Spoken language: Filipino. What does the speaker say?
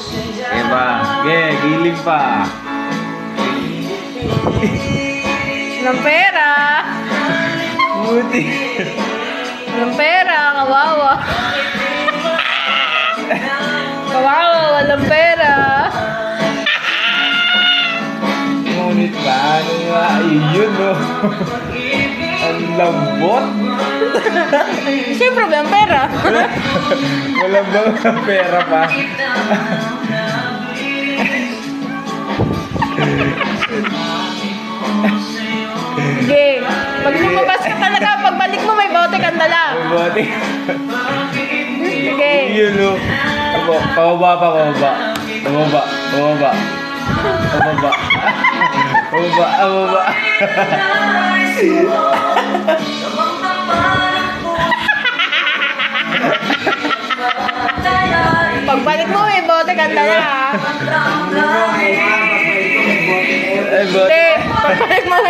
Diba? Giling pa. Ng pera. Buti. Ng pera, kawawa. Kawawa, walang pera. Ngunit paano nga? Yun, no? Ang lambot. Siyempre, walang pera. Walang bang pera pa. Sige. Pag lumabas ka talaga, pagbalik mo may bote kang dala. Buti. Sige. Yun, no? Pababa pa, pababa. Pababa, pababa. Pababa. Pababa, pababa. Pagbalik mo may bote kang dala. Ay, buti. Hindi. Pagbalik mo may